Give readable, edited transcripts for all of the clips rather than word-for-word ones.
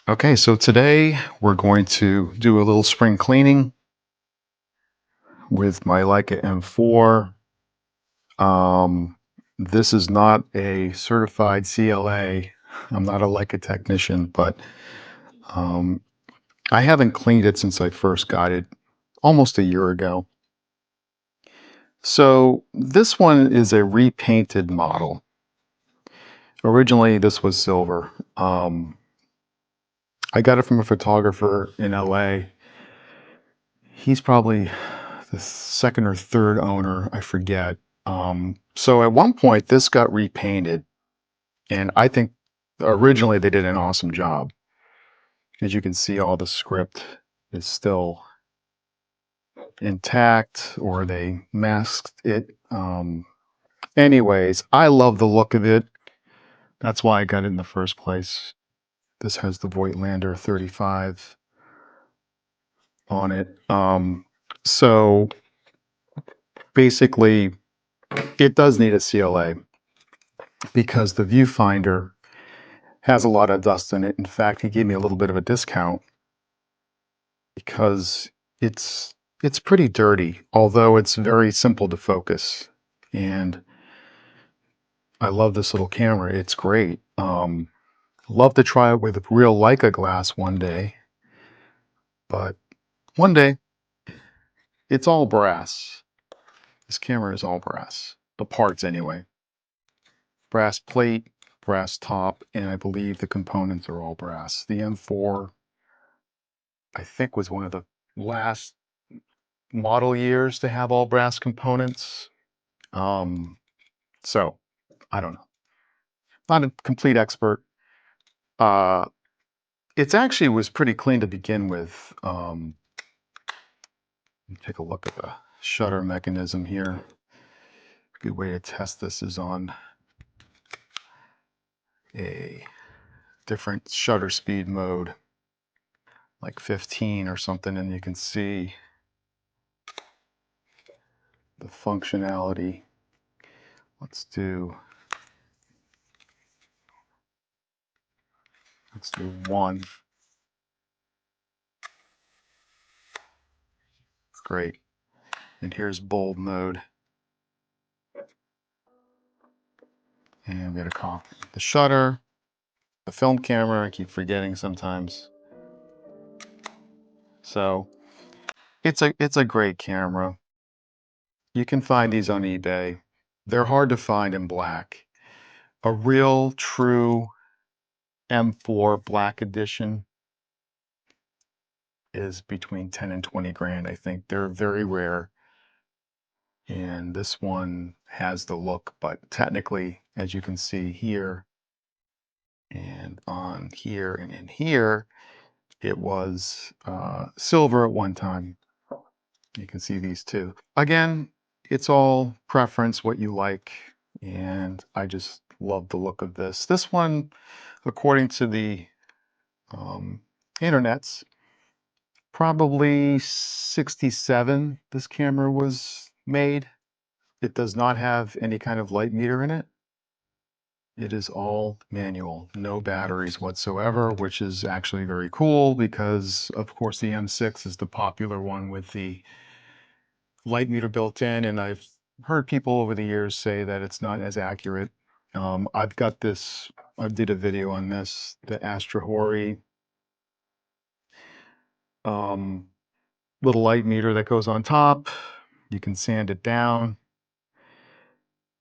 Okay, so today we're going to do a little spring cleaning with my Leica M4. Um, this is not a certified CLA. I'm not a Leica technician, but um, I haven't cleaned it since I first got it almost a year ago. So this one is a repainted model. Originally, this was silver. I got it from a photographer in LA. He's probably the second or third owner, I forget. So at one point, this got repainted, and I think originally they did an awesome job. As you can see, all the script is still intact, or they masked it. Anyways, I love the look of it. That's why I got it in the first place. This has the Voigtlander 35 on it. So basically, it does need a CLA because the viewfinder has a lot of dust in it. In fact, he gave me a little bit of a discount because it's it's pretty dirty, although it's very simple to focus. And I love this little camera. It's great. Love to try it with real Leica glass one day, but one day. It's all brass. This camera is all brass. The parts anyway. Brass plate, brass top, and I believe the components are all brass. The M4, I think, was one of the last model years to have all brass components. Um, so I don't know. Not a complete expert. Uh, it's actually was pretty clean to begin with. Take a look at the shutter mechanism here. Good way to test this is on a different shutter speed mode, like 15 or something, and you can see the functionality. Let's do one. Great. And here's bold mode. And we got to copy the shutter, the film camera. I keep forgetting sometimes. So it's a great camera. You can find these on eBay. They're hard to find in black. A real true M4 black edition is between 10 and 20 grand, I think. They're very rare. And this one has the look, but technically, as you can see here and on here and in here, it was silver at one time. You can see these two. Again, it's all preference, what you like, and I just love the look of this. This one, according to the um, internets, probably 67 this camera was made. It does not have any kind of light meter in it. It is all manual, no batteries whatsoever, which is actually very cool because, of course, the M6 is the popular one with the light meter built in, and I've heard people over the years say that it's not as accurate. I've got this, I did a video on this, the Astra Hori um, little light meter that goes on top. You can sand it down.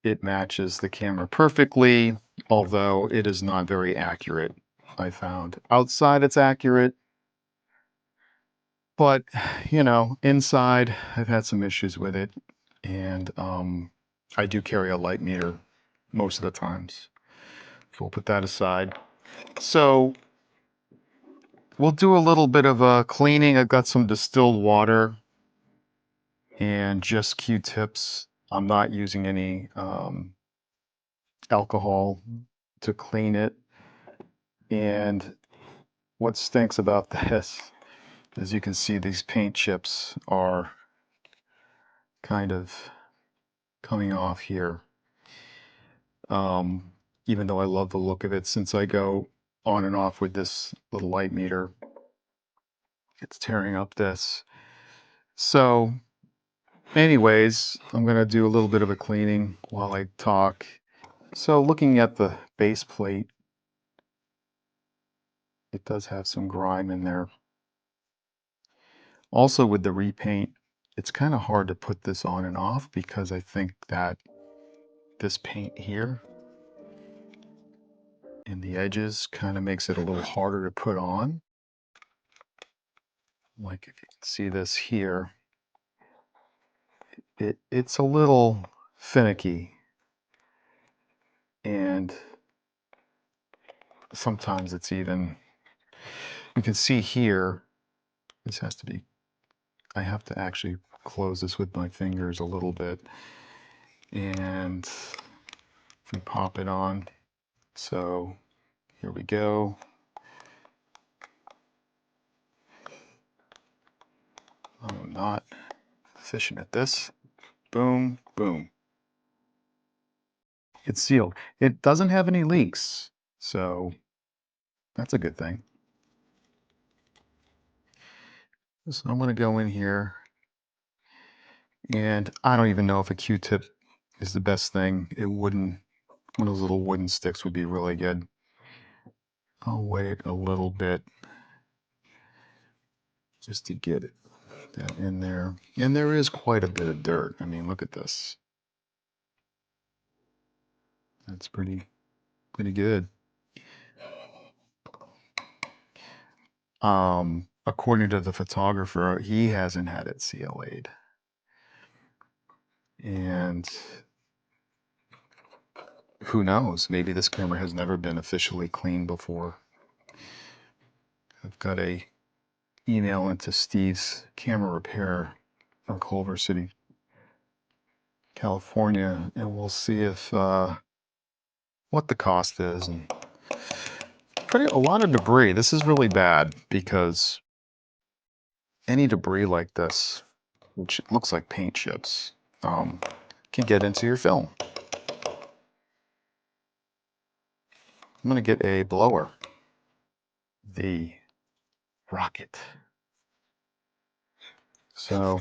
It matches the camera perfectly, although it is not very accurate, I found. Outside it's accurate, but inside I've had some issues with it, and I do carry a light meter most of the times. So we'll put that aside. So we'll do a little bit of a cleaning. I've got some distilled water and just Q-tips. I'm not using any alcohol to clean it. And what stinks about this, as you can see, these paint chips are kind of coming off here. Even though I love the look of it, since I go on and off with this little light meter. It's tearing up this. So anyways, I'm going to do a little bit of a cleaning while I talk. So looking at the base plate, it does have some grime in there. Also with the repaint, it's kind of hard to put this on and off because I think that this paint here in the edges kind of makes it a little harder to put on. Like if you can see this here, it's a little finicky, and sometimes it's even, you can see here, this has to be, I have to actually close this with my fingers a little bit, and if we pop it on, so here we go. I'm not efficient at this. Boom, boom. It's sealed. It doesn't have any leaks, so that's a good thing. So I'm going to go in here, and I don't even know if a Q-tip is the best thing. It wouldn't, one of those little wooden sticks would be really good. I'll wait a little bit just to get that in there. And there is quite a bit of dirt. I mean, look at this. That's pretty good. According to the photographer, he hasn't had it CLA'd. And who knows? Maybe this camera has never been officially cleaned before. I've got a email into Steve's camera repair from Culver City, California, and we'll see if what the cost is. And a lot of debris. This is really bad because any debris like this, which looks like paint chips, can get into your film. I'm going to get a blower, the Rocket. So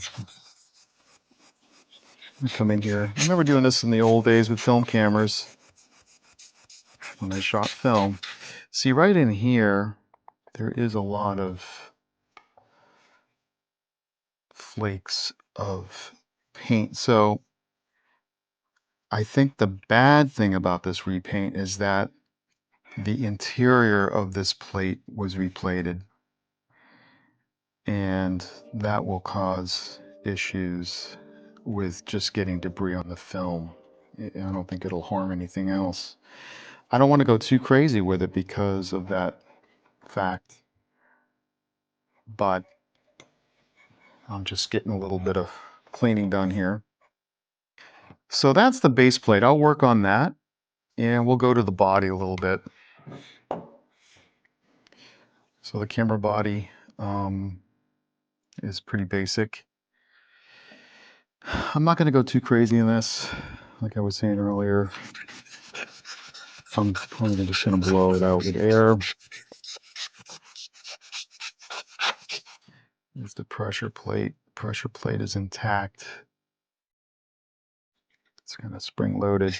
I come in here. I remember doing this in the old days with film cameras when I shot film. See, right in here, there is a lot of flakes of paint. So I think the bad thing about this repaint is that the interior of this plate was replated, and that will cause issues with just getting debris on the film. I don't think it'll harm anything else. I don't want to go too crazy with it because of that fact, but I'm just getting a little bit of cleaning done here. So that's the base plate. I'll work on that, and we'll go to the body a little bit. So the camera body is pretty basic. I'm not going to go too crazy in this. Like I was saying earlier, I'm probably just going to blow it out with air. There's the pressure plate. Pressure plate is intact. It's kind of spring loaded.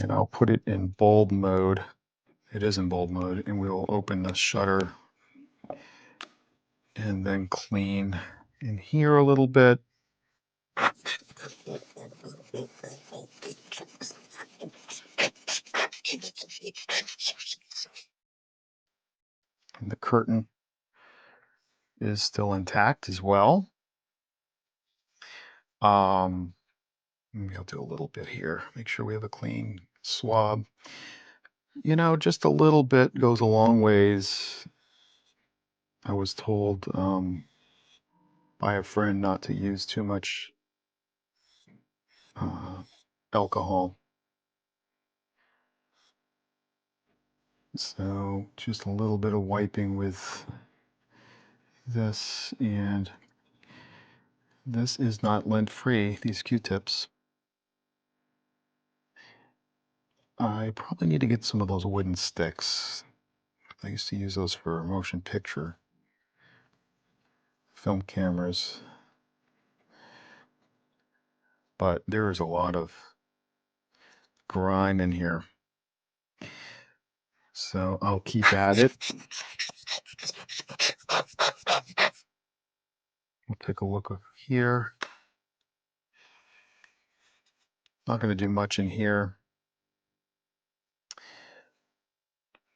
And I'll put it in bulb mode. It is in bulb mode, and we'll open the shutter and then clean in here a little bit. And the curtain is still intact as well. Maybe I'll do a little bit here. Make sure we have a clean swab. You know, just a little bit goes a long ways. I was told by a friend not to use too much uh, alcohol. So just a little bit of wiping with this, and this is not lint free, these Q-tips. I probably need to get some of those wooden sticks. I used to use those for motion picture film cameras, but there is a lot of grime in here. So I'll keep at it. We'll take a look up here. Not going to do much in here.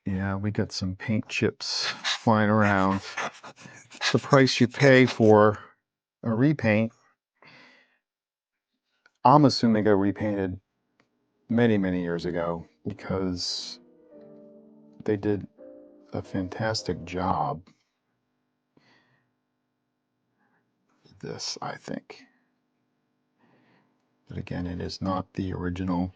Yeah, we got some paint chips flying around. It's the price you pay for a repaint. I'm assuming I repainted many, many years ago because they did a fantastic job. This, I think. But again, it is not the original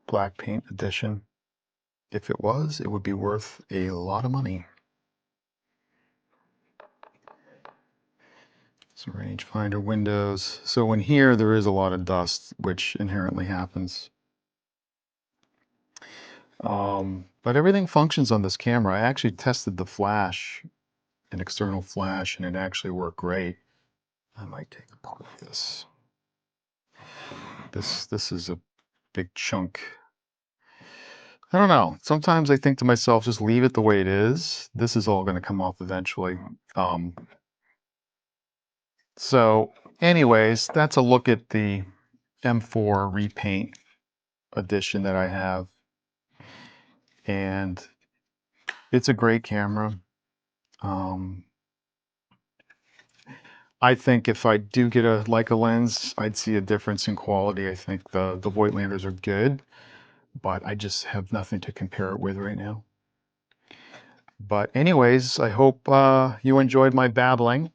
black paint edition. If it was, it would be worth a lot of money. Some rangefinder windows. So in here, there is a lot of dust, which inherently happens. But everything functions on this camera. I actually tested the flash, an external flash, and it actually worked great. I might take apart this. This is a big chunk. I don't know. Sometimes I think to myself, just leave it the way it is. This is all going to come off eventually. So anyways, that's a look at the M4 repaint edition that I have. And it's a great camera. I think if I do get a Leica lens, I'd see a difference in quality. I think the Voigtlanders are good, but I just have nothing to compare it with right now. But anyways, I hope you enjoyed my babbling.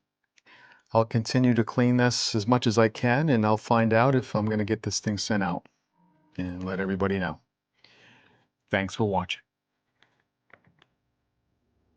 I'll continue to clean this as much as I can, and I'll find out if I'm going to get this thing sent out and let everybody know. Thanks for watching.